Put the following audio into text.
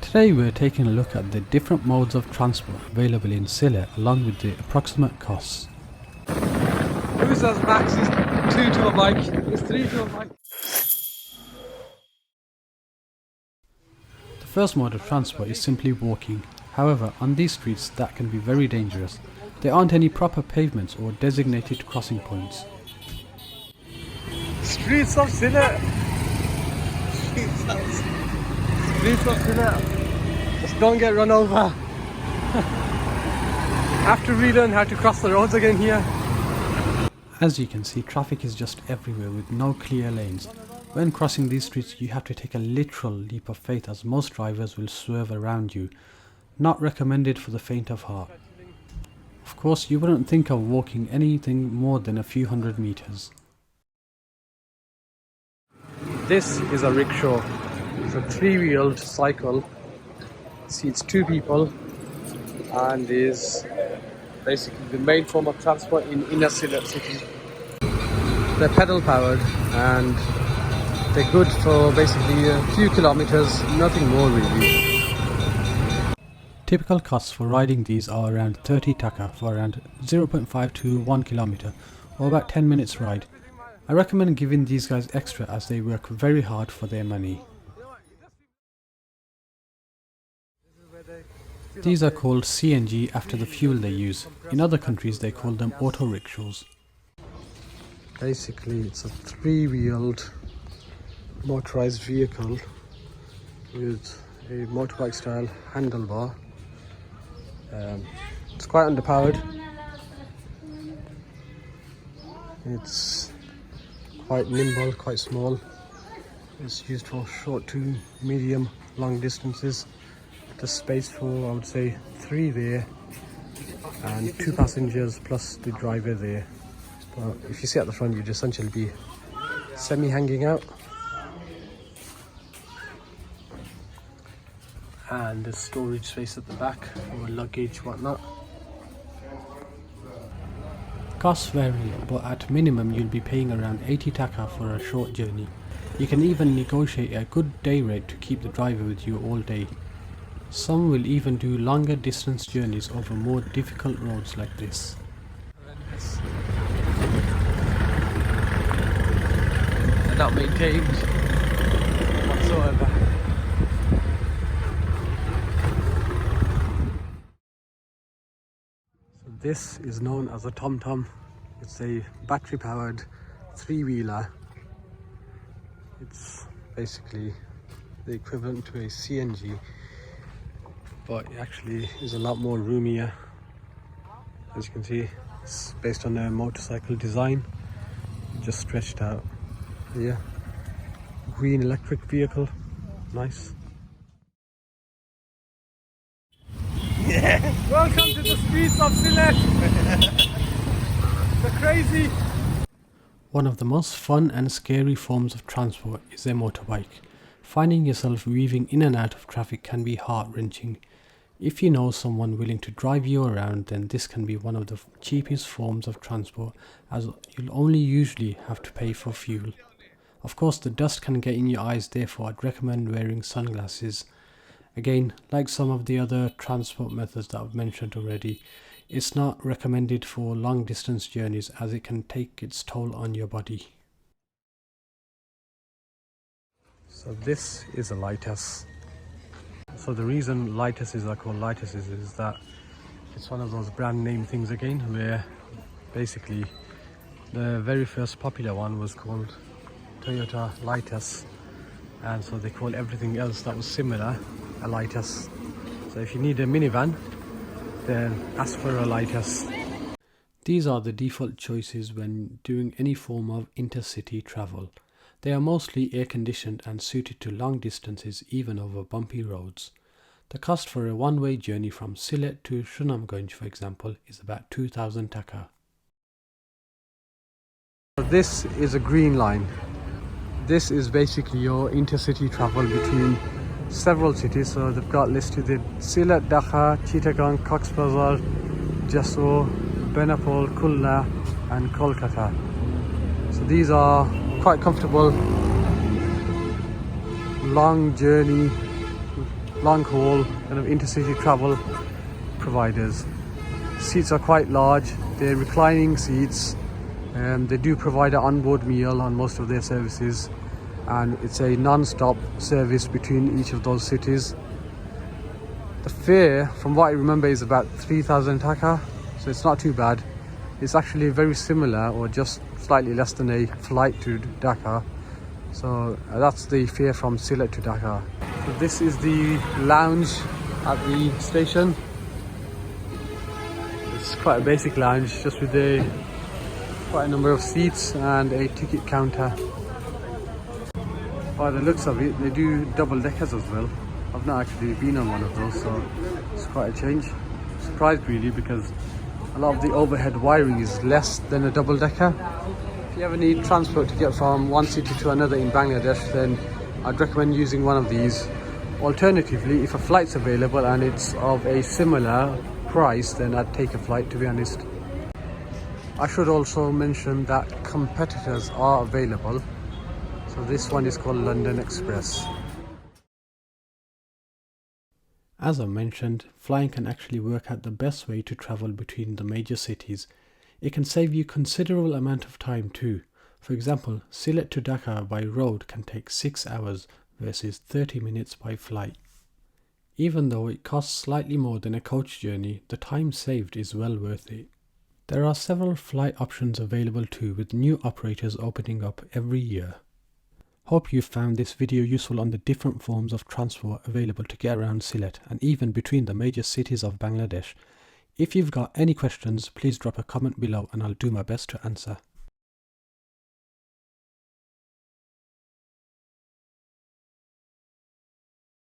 Today we're taking a look at the different modes of transport available in Sylhet along with the approximate costs. Who says max is 2 to a bike? It's 3 to a bike. The first mode of transport is simply walking. However, on these streets that can be very dangerous. There aren't any proper pavements or designated crossing points. Streets of Sylhet. Streets of Sylhet. Just don't get run over. Have to relearn how to cross the roads again here. As you can see, traffic is just everywhere with no clear lanes. When crossing these streets, you have to take a literal leap of faith as most drivers will swerve around you. Not recommended for the faint of heart. Of course, you wouldn't think of walking anything more than a few hundred meters. This is a rickshaw. It's a three-wheeled cycle. Seats 2 people and is basically the main form of transport in inner Sylhet city. They're pedal powered and they're good for basically a few kilometers, nothing more really. Typical costs for riding these are around 30 taka for around 0.5 to 1 kilometer or about 10 minutes ride. I recommend giving these guys extra as they work very hard for their money. These are called CNG after the fuel they use. In other countries they call them auto rickshaws. Basically it's a three-wheeled motorized vehicle with a motorbike style handlebar. It's quite underpowered. It's quite nimble, quite small. It's used for short to medium long distances. There's space for, I would say, 3 there and 2 passengers plus the driver there. But if you sit at the front, you'd essentially be semi-hanging out. And there's storage space at the back for luggage, whatnot. Costs vary, but at minimum you'll be paying around 80 taka for a short journey. You can even negotiate a good day rate to keep the driver with you all day. Some will even do longer distance journeys over more difficult roads like this. They're not maintained whatsoever. So this is known as a tomtom. It's a battery powered 3-wheeler. It's basically the equivalent to a CNG. But it actually is a lot more roomier. As you can see, it's based on a motorcycle design, just stretched out here. Green electric vehicle, nice. Yeah. Welcome to the streets of Sylhet. They're crazy. One of the most fun and scary forms of transport is a motorbike. Finding yourself weaving in and out of traffic can be heart-wrenching. If you know someone willing to drive you around, then this can be one of the cheapest forms of transport, as you'll only usually have to pay for fuel. Of course, the dust can get in your eyes, therefore I'd recommend wearing sunglasses. Again, like some of the other transport methods that I've mentioned already, it's not recommended for long distance journeys as it can take its toll on your body. So this is a lighthouse. So the reason lighthouses are called lighthouses is that it's one of those brand name things again, where basically the very first popular one was called Toyota Lighthouse, and so they call everything else that was similar a lighthouse. So if you need a minivan, then ask for a lighthouse. These are the default choices when doing any form of intercity travel. They are mostly air-conditioned and suited to long distances, even over bumpy roads. The cost for a one-way journey from Sylhet to Sunamganj, for example, is about 2000 taka. This is a green line. This is basically your intercity travel between several cities. So they've got listed the Sylhet, Dhaka, Chittagong, Cox's Bazar, Jessore, Benapole, Khulna and Kolkata. So these are quite comfortable long journey long haul kind of intercity travel providers. Seats are quite large, they're reclining seats. They do provide an onboard meal on most of their services, and it's a non-stop service between each of those cities. The fare, from what I remember, is about 3,000 taka, so it's not too bad. It's actually very similar or just slightly less than a flight to Dhaka. So that's the fare from Sylhet to Dhaka. So this is the lounge at the station. It's quite a basic lounge, just with quite a number of seats and a ticket counter. By the looks of it, they do double deckers as well. I've not actually been on one of those, so it's quite a change. Surprised really, because a lot of the overhead wiring is less than a double decker. If you ever need transport to get from one city to another in Bangladesh, then I'd recommend using one of these. Alternatively, if a flight's available and it's of a similar price, then I'd take a flight, to be honest. I should also mention that competitors are available. So this one is called London Express. As I mentioned, flying can actually work out the best way to travel between the major cities. It can save you considerable amount of time too. For example, Sylhet to Dhaka by road can take 6 hours versus 30 minutes by flight. Even though it costs slightly more than a coach journey, the time saved is well worth it. There are several flight options available too, with new operators opening up every year. Hope you found this video useful on the different forms of transport available to get around Sylhet and even between the major cities of Bangladesh. If you've got any questions, please drop a comment below and I'll do my best to answer.